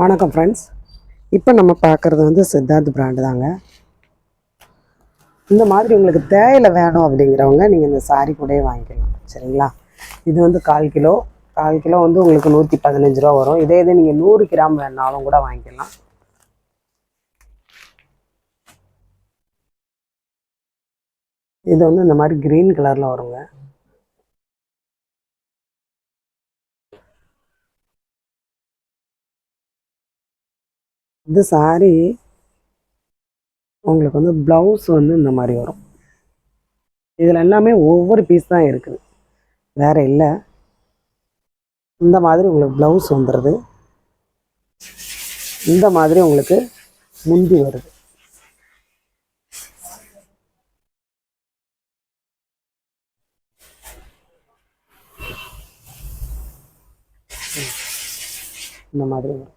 வணக்கம் ஃப்ரெண்ட்ஸ். இப்போ நம்ம பார்க்குறது வந்து சித்தார்த் பிராண்டு தாங்க. இந்த மாதிரி உங்களுக்கு தேயிலை வேணும் அப்படிங்கிறவங்க நீங்கள் இந்த சாரீ கூடயே வாங்கிக்கலாம். சரிங்களா? இது வந்து 1/4 கிலோ வந்து உங்களுக்கு 115 ரூபா வரும். இதே இது நீங்கள் 100 கிராம் வேணாலும் கூட வாங்கிக்கலாம். இது வந்து இந்த மாதிரி க்ரீன் கலரில் வருங்க. இது சாரீ உங்களுக்கு வந்து ப்ளவுஸ் வந்து இந்த மாதிரி வரும். இதில் எல்லாமே ஒவ்வொரு பீஸ் தான் இருக்குது, வேறு இல்லை. இந்த மாதிரி உங்களுக்கு ப்ளவுஸ் வந்துடுது. இந்த மாதிரி உங்களுக்கு முந்தி வருது. இந்த மாதிரி வரும்.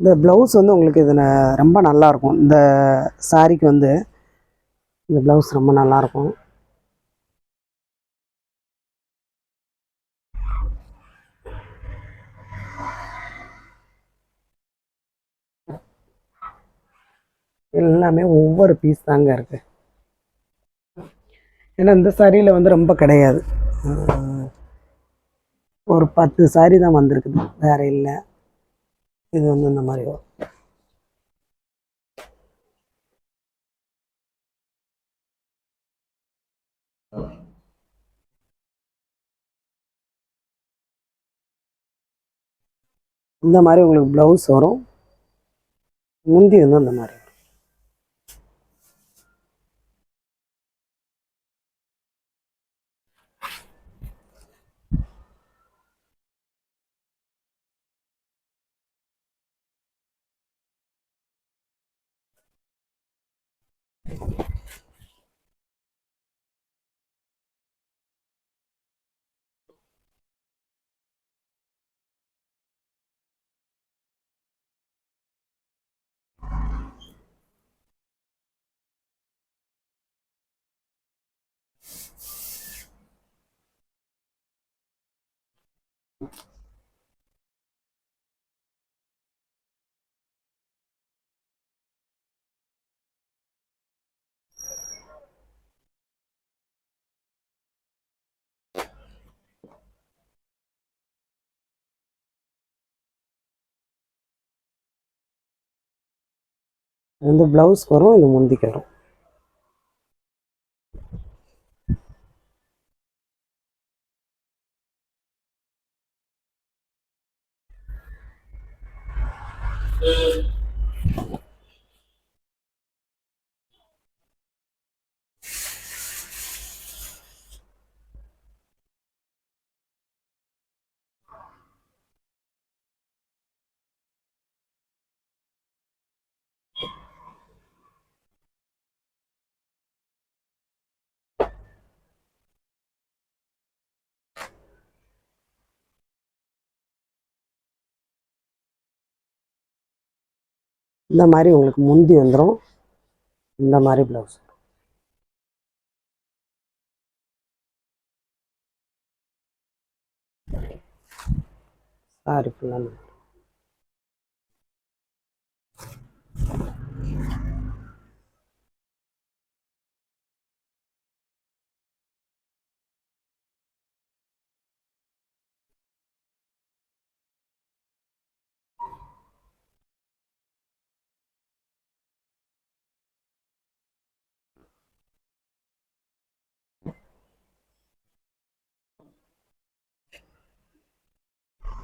இந்த ப்ளவுஸ் வந்து உங்களுக்கு இதில் ரொம்ப நல்லாயிருக்கும். இந்த சாரீக்கு வந்து இந்த ப்ளவுஸ் ரொம்ப நல்லாயிருக்கும். எல்லாமே ஒவ்வொரு பீஸ் தாங்க இருக்குது. ஏன்னா இந்த சாரியில் வந்து ரொம்ப கிடையாது, ஒரு 10 சாரி தான் வந்திருக்குது, வேறு இல்லை. இது வந்து இந்த மாதிரி வரும். இந்த மாதிரி உங்களுக்கு ப்ளவுஸ் வரும். முந்தி வந்து அந்த மாதிரி வரும். இந்த ப்ளவுஸ் வரும், இது முந்திக்கு வரும். இந்த மாதிரி உங்களுக்கு முந்தி வந்துடும். இந்த மாதிரி ப்ளவுஸ் சாரி ஃபுல்லாக.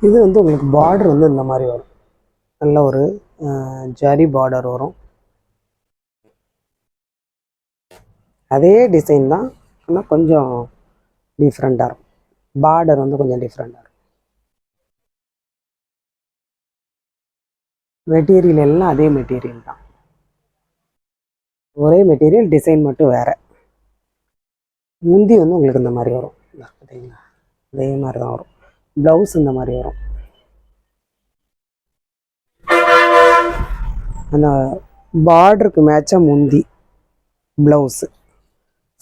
இது வந்து உங்களுக்கு பார்டர் வந்து இந்த மாதிரி வரும். நல்ல ஒரு ஜரி பார்டர் வரும். அதே டிசைன் தான், ஆனால் கொஞ்சம் டிஃப்ரெண்ட்டாக இருக்கும். பார்டர் வந்து கொஞ்சம் டிஃப்ரெண்ட்டாக இருக்கும். மெட்டீரியல் எல்லாம் அதே மெட்டீரியல் தான், ஒரே மெட்டீரியல், டிசைன் மட்டும் வேறு. முந்தி வந்து உங்களுக்கு இந்த மாதிரி வரும் பார்த்தீங்களா, அதே மாதிரி தான் வரும். ப்ளவுஸ் இந்த மாதிரி வரும். அந்த பார்டருக்கு மேட்சாக முந்தி ப்ளவுஸு.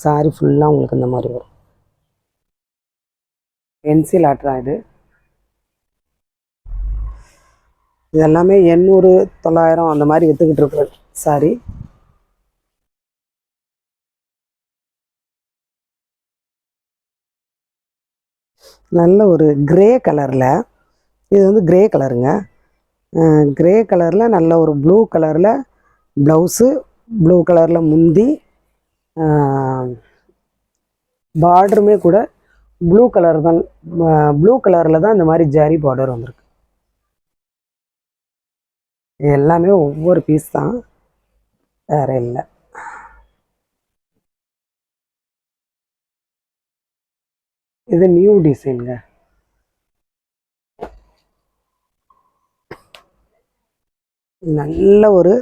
சாரி ஃபுல்லாக உங்களுக்கு இந்த மாதிரி வரும். பென்சில் ஆர்ட் தான் இது. இதெல்லாமே 800 900 அந்த மாதிரி விற்றுக்கிட்டு இருக்கிற சாரி. நல்ல ஒரு கிரே கலரில், இது வந்து கிரே கலருங்க. கிரே கலரில் நல்ல ஒரு ப்ளூ கலரில் ப்ளவுஸு, ப்ளூ கலரில் முந்தி, பார்டருமே கூட ப்ளூ கலர் தான். ப்ளூ கலரில் தான் இந்த மாதிரி ஜரி பார்டர் வந்திருக்கு. எல்லாமே ஒவ்வொரு பீஸ் தான், வேறு இல்லை. இது நியூ டிசைனுங்க. நல்ல ஒரு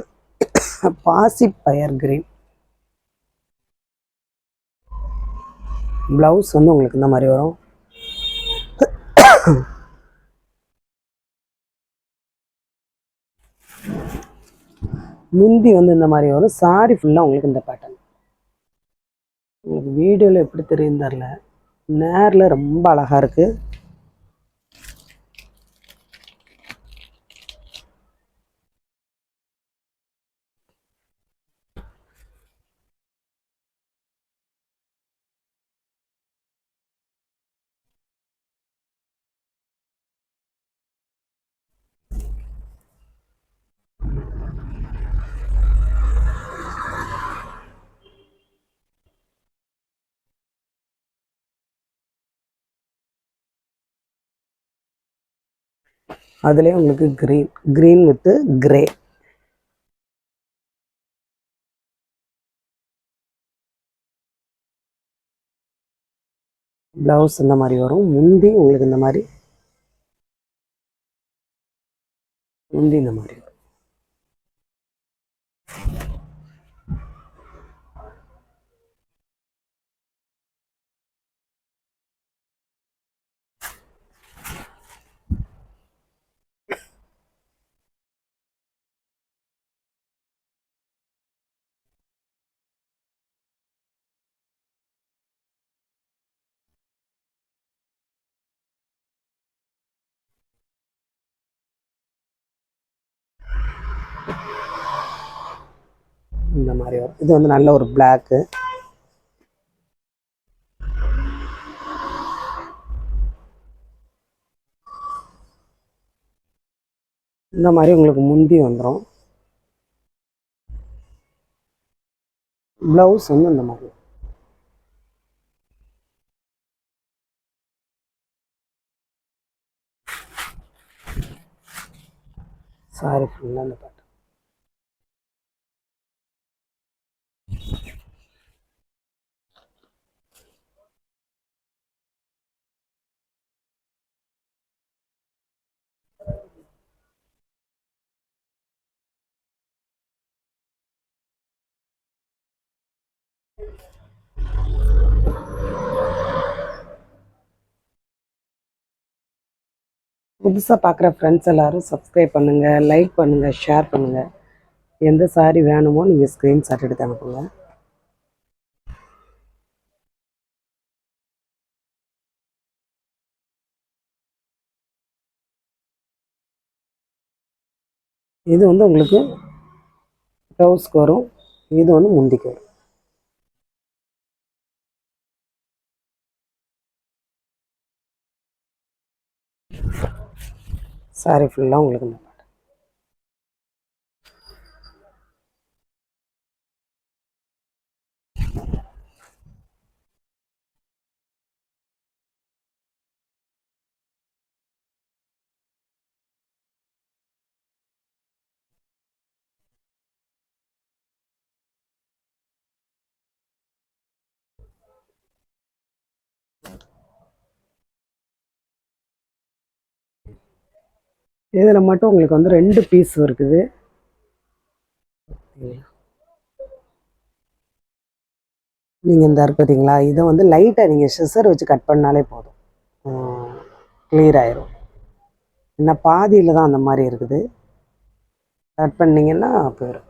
பாசி பயர் கிரீன். ப்ளவுஸ் வந்து உங்களுக்கு இந்த மாதிரி வரும். முந்தி வந்து இந்த மாதிரி வரும். சாரி ஃபுல்லாக உங்களுக்கு இந்த பேட்டர்ன். உங்களுக்கு வீடியோவில் எப்படி தெரியும் தெரில, நேரில் ரொம்ப அழகாக இருக்குது. அதுலேயே உங்களுக்கு க்ரீன் வித்து கிரே. ப்ளவுஸ் இந்த மாதிரி வரும். முந்தி உங்களுக்கு இந்த மாதிரி, முந்தி இந்த மாதிரி வரும். இந்த மாதிரி வரும். இது வந்து நல்ல ஒரு பிளாக்கு. இந்த மாதிரி உங்களுக்கு முந்தி வந்துடும். ப்ளவுஸ் வந்து இந்த மாதிரி. சாரி ஃபுல்லாக இந்த பாட்டு. புதுசாக பார்க்குற ஃப்ரெண்ட்ஸ் எல்லோரும் சப்ஸ்கிரைப் பண்ணுங்கள், லைக் பண்ணுங்கள், ஷேர் பண்ணுங்கள். எந்த சாரி வேணுமோ நீங்கள் ஸ்க்ரீன்ஷாட் எடுத்து அனுப்புங்க. இது வந்து உங்களுக்கு ப்ளவுஸ்க்கு வரும். இது வந்து முந்திக்கு வரும். சாரி ஃபுல்லாக உங்களுக்கு இந்த பாட்டு. இதில் மட்டும் உங்களுக்கு வந்து 2 பீஸ் இருக்குது. நீங்கள் இந்த பார்த்தீங்களா, இதை வந்து லைட்டாக நீங்கள் சிசர் வச்சு கட் பண்ணாலே போதும், கிளியர் ஆயிரும். என்ன பாதியில் தான் அந்த மாதிரி இருக்குது. கட் பண்ணிங்கன்னா போயிடும்.